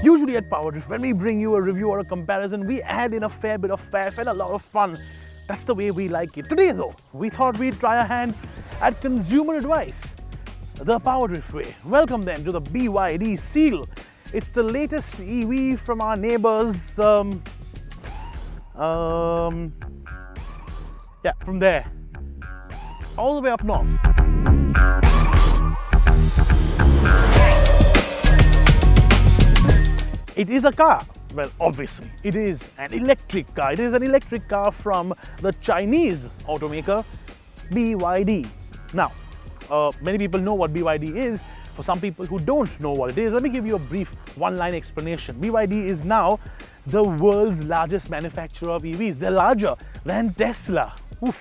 Usually at PowerDrift, when we bring you a review or a comparison, we add in a fair bit of faff and a lot of fun. That's the way we like it. Today though, we thought we'd try a hand at consumer advice, the PowerDrift way. Welcome then to the BYD Seal. It's the latest EV from our neighbors, from there, all the way up north. It is a car. Well, obviously, it is an electric car. It is an electric car from the Chinese automaker BYD. Now, many people know what BYD is. For some people who don't know what it is, let me give you a brief one-line explanation. BYD is now the world's largest manufacturer of EVs. They're larger than Tesla. Oof.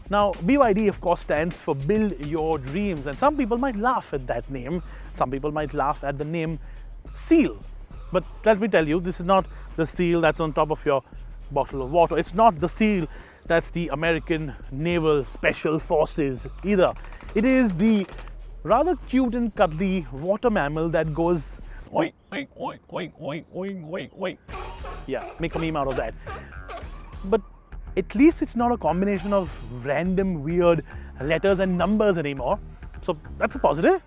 Now, BYD of course stands for Build Your Dreams, and some people might laugh at that name. Some people might laugh at the name Seal. But let me tell you, this is not the seal that's on top of your bottle of water. It's not the seal that's the American Naval Special Forces either. It is the rather cute and cuddly water mammal that goes oink, oink, oink, oink, oink, oink, oink, oink. Yeah, make a meme out of that. But at least it's not a combination of random weird letters and numbers anymore. So that's a positive.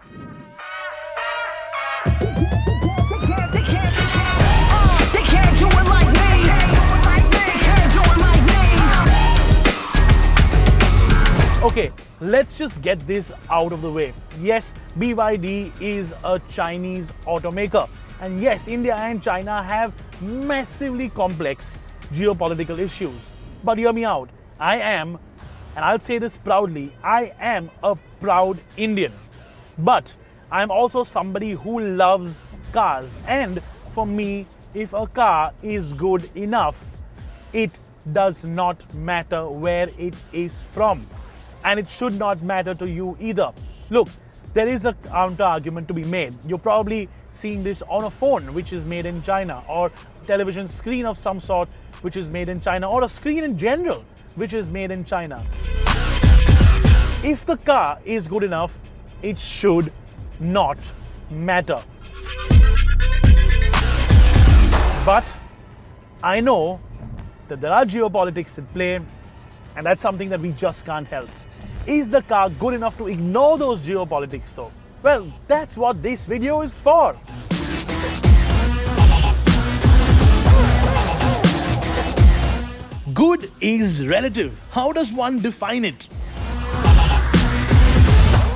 Okay, let's just get this out of the way. Yes, BYD is a Chinese automaker. And yes, India and China have massively complex geopolitical issues. But hear me out. I am, and I'll say this proudly, I am a proud Indian. But I'm also somebody who loves cars. And for me, if a car is good enough, it does not matter where it is from. And it should not matter to you either. Look, there is a counter argument to be made. You're probably seeing this on a phone which is made in China, or television screen of some sort which is made in China, or a screen in general which is made in China. If the car is good enough, it should not matter. But I know that there are geopolitics at play, and that's something that we just can't help. Is the car good enough to ignore those geopolitics though? Well, that's what this video is for. Good is relative. How does one define it?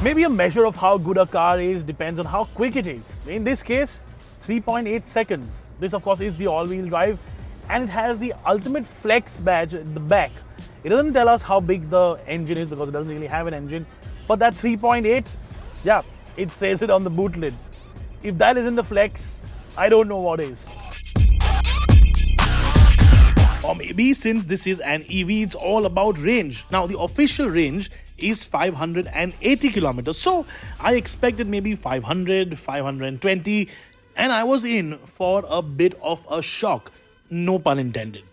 Maybe a measure of how good a car is depends on how quick it is. In this case, 3.8 seconds. This of course is the all-wheel drive, and it has the ultimate flex badge at the back. It doesn't tell us how big the engine is because it doesn't really have an engine. But that 3.8, yeah, it says it on the boot lid. If that isn't the flex, I don't know what is. Or maybe since this is an EV, it's all about range. Now, the official range is 580 kilometers. So I expected maybe 500, 520, and I was in for a bit of a shock. No pun intended.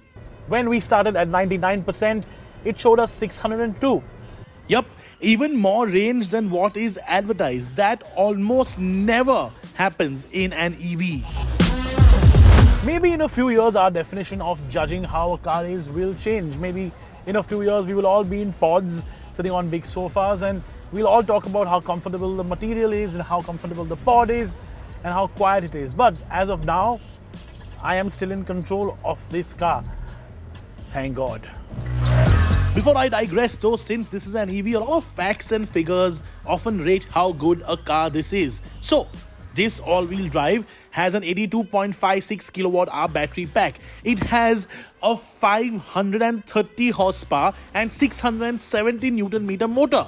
When we started at 99%, it showed us 602. Yup, even more range than what is advertised. That almost never happens in an EV. Maybe in a few years, our definition of judging how a car is will change. Maybe in a few years, we will all be in pods, sitting on big sofas, and we'll all talk about how comfortable the material is and how comfortable the pod is and how quiet it is. But as of now, I am still in control of this car. Thank God. Before I digress though, since this is an EV, a lot of facts and figures often rate how good a car this is. So, this all-wheel drive has an 82.56 kilowatt-hour battery pack. It has a 530 horsepower and 670 Newton-meter motor.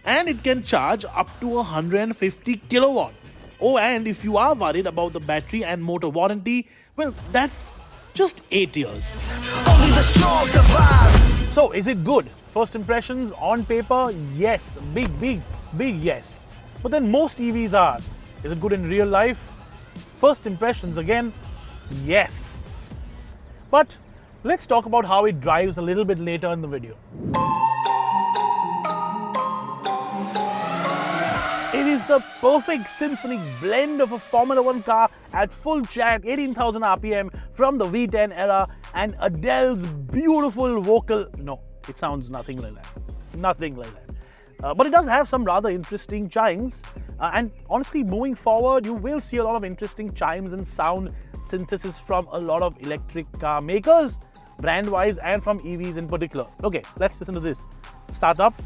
And it can charge up to 150 kilowatt. Oh, and if you are worried about the battery and motor warranty, well, that's just 8 years. Only the strong survive. So, is it good? First impressions on paper, yes. Big yes. But then most EVs are. Is it good in real life? First impressions again, yes. But let's talk about how it drives a little bit later in the video. It is is the perfect symphonic blend of a Formula 1 car at full chat, 18,000 RPM from the V10 era, and Adele's beautiful vocal. No, it sounds nothing like that. Nothing like that. But it does have some rather interesting chimes. And honestly, moving forward, you will see a lot of interesting chimes and sound synthesis from a lot of electric car makers, brand-wise and from EVs in particular. Okay, let's listen to this. Start up.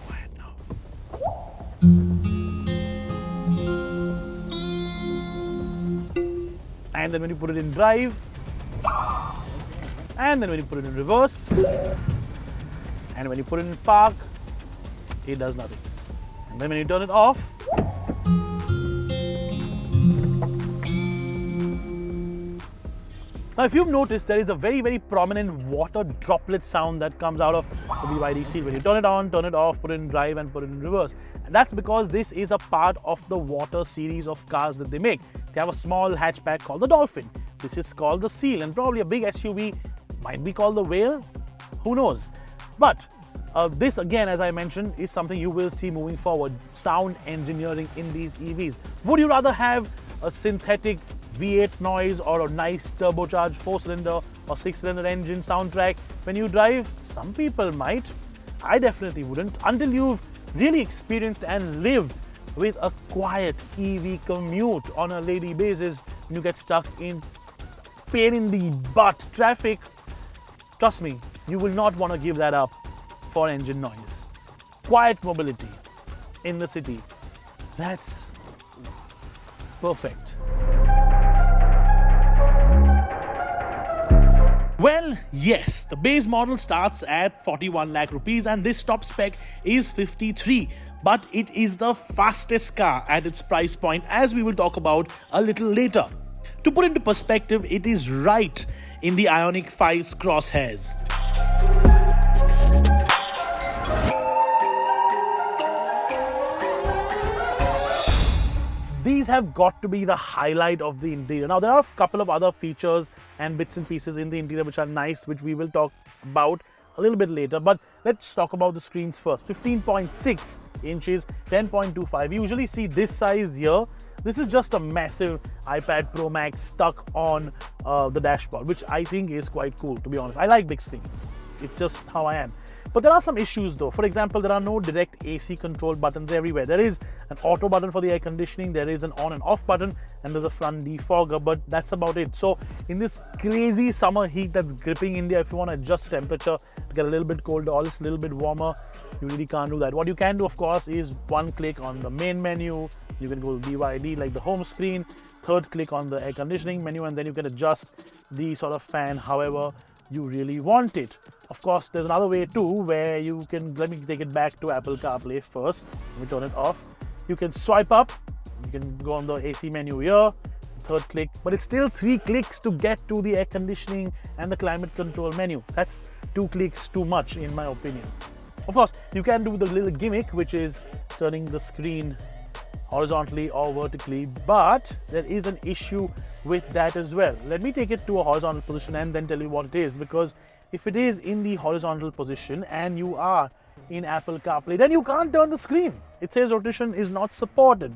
Quiet now. And then when you put it in drive, and then when you put it in reverse, and when you put it in park, it does nothing. And then when you turn it off, now if you've noticed, there is a very, very prominent water droplet sound that comes out of the BYD Seal. When you turn it on, turn it off, put it in drive and put it in reverse. And that's because this is a part of the water series of cars that they make. They have a small hatchback called the Dolphin. This is called the Seal, and probably a big SUV might be called the Whale. Who knows? But this, again, as I mentioned, is something you will see moving forward. Sound engineering in these EVs. Would you rather have a synthetic V8 noise or a nice turbocharged 4-cylinder or 6-cylinder engine soundtrack when you drive? Some people might. I definitely wouldn't, until you've really experienced and lived with a quiet EV commute on a daily basis. When you get stuck in pain in the butt traffic, trust me, you will not want to give that up for engine noise. Quiet mobility in the city, that's perfect. Well, yes, the base model starts at 41 lakh rupees and this top spec is 53, but it is the fastest car at its price point, as we will talk about a little later. To put into perspective, it is right in the Ioniq 5's crosshairs. These have got to be the highlight of the interior. Now, there are a couple of other features and bits and pieces in the interior which are nice, which we will talk about a little bit later. But let's talk about the screens first. 15.6 inches, 10.25. You usually see this size here. This is just a massive iPad Pro Max stuck on the dashboard, which I think is quite cool, to be honest. I like big screens. It's just how I am. But there are some issues though. For example, there are no direct AC control buttons everywhere. There is an auto button for the air conditioning, there is an on and off button, and there's a front defogger, but that's about it. So in this crazy summer heat that's gripping India, if you want to adjust temperature to get a little bit colder or just a little bit warmer, you really can't do that. What you can do, of course, is one click on the main menu. You can go to BYD like the home screen, third click on the air conditioning menu, and then you can adjust the sort of fan however you really want it. Of course, there's another way too where you can, let me take it back to Apple CarPlay first. Let me turn it off. You can swipe up, you can go on the AC menu here, third click, but it's still 3 clicks to get to the air conditioning and the climate control menu. That's 2 clicks too much in my opinion. Of course, you can do the little gimmick, which is turning the screen horizontally or vertically, but there is an issue with that as well. Let me take it to a horizontal position and then tell you what it is, because if it is in the horizontal position and you are in Apple CarPlay, then you can't turn the screen. It says rotation is not supported,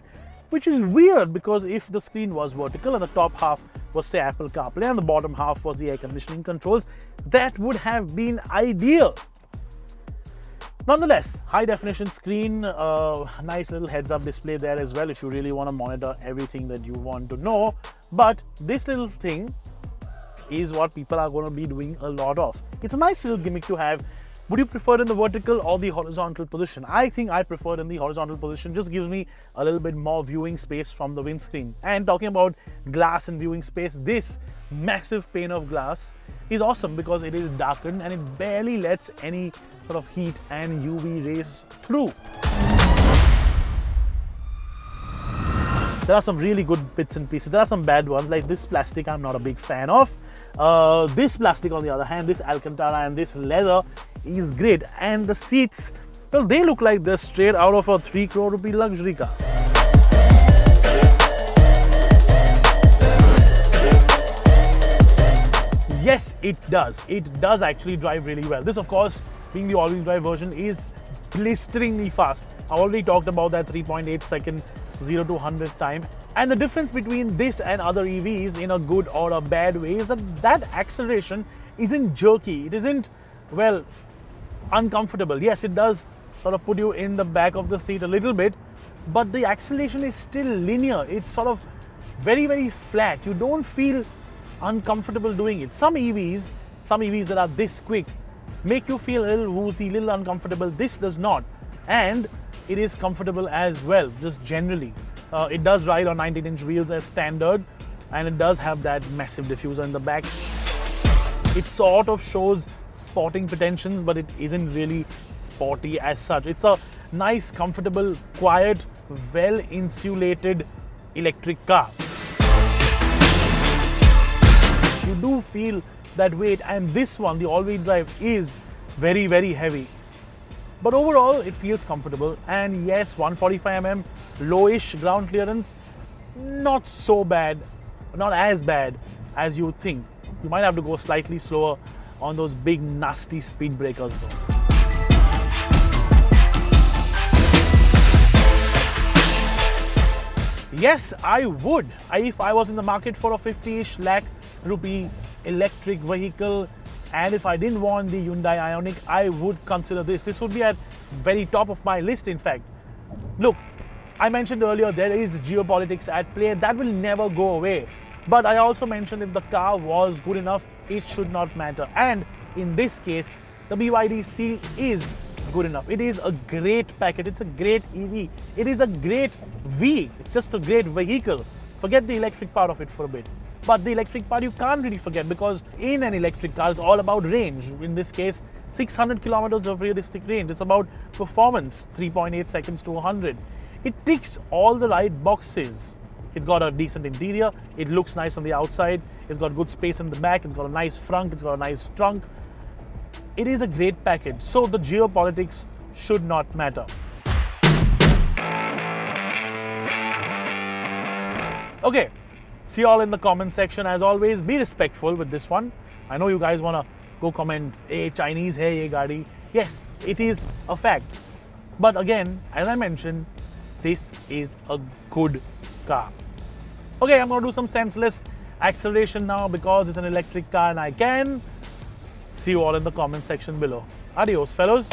which is weird, because if the screen was vertical and the top half was, say, Apple CarPlay and the bottom half was the air conditioning controls, that would have been ideal. Nonetheless, high definition screen, nice little heads up display there as well if you really want to monitor everything that you want to know. But this little thing is what people are going to be doing a lot of. It's a nice little gimmick to have. Would you prefer it in the vertical or the horizontal position? I think I prefer it in the horizontal position. Just gives me a little bit more viewing space from the windscreen. And talking about glass and viewing space, this massive pane of glass is awesome because it is darkened and it barely lets any sort of heat and UV rays through. There are some really good bits and pieces. There are some bad ones, like this plastic I'm not a big fan of. This plastic, on the other hand, this Alcantara and this leather is great. And the seats, well, they look like they're straight out of a 3 crore rupee luxury car. Yes, it does. It does actually drive really well. This, of course, being the all-wheel drive version, is blisteringly fast. I already talked about that 3.8 second 0 to 100 time. And the difference between this and other EVs in a good or a bad way is that acceleration isn't jerky. It isn't, well, uncomfortable. Yes, it does sort of put you in the back of the seat a little bit, but the acceleration is still linear. It's sort of very, very flat. You don't feel uncomfortable doing it. Some EVs that are this quick make you feel a little woozy, a little uncomfortable. This does not. And it is comfortable as well, just generally. It does ride on 19-inch wheels as standard, and it does have that massive diffuser in the back. It sort of shows sporting pretensions, but it isn't really sporty as such. It's a nice, comfortable, quiet, well-insulated electric car. You do feel that weight, and this one, the all-wheel drive, is very, very heavy. But overall, it feels comfortable. And yes, 145 mm, lowish ground clearance, not so bad, not as bad as you would think. You might have to go slightly slower on those big, nasty speed breakers though. Yes, I would. If I was in the market for a 50-ish lakh rupee electric vehicle, and if I didn't want the Hyundai Ioniq, I would consider this. This would be at very top of my list, in fact. Look, I mentioned earlier there is geopolitics at play. That will never go away. But I also mentioned if the car was good enough, it should not matter. And in this case, the BYD Seal is good enough. It is a great package. It's a great EV. It is a great V. It's just a great vehicle. Forget the electric part of it for a bit. But the electric part you can't really forget, because in an electric car, it's all about range. In this case, 600 kilometers of realistic range. It's about performance, 3.8 seconds to 100. It ticks all the right boxes. It's got a decent interior. It looks nice on the outside. It's got good space in the back. It's got a nice front. It's got a nice trunk. It is a great package. So the geopolitics should not matter. Okay. See you all in the comment section. As always, be respectful with this one. I know you guys want to go comment, hey, Chinese hai ye gaadi. Yes, it is a fact. But again, as I mentioned, this is a good car. Okay, I'm going to do some senseless acceleration now because it's an electric car and I can. See you all in the comment section below. Adios, fellows.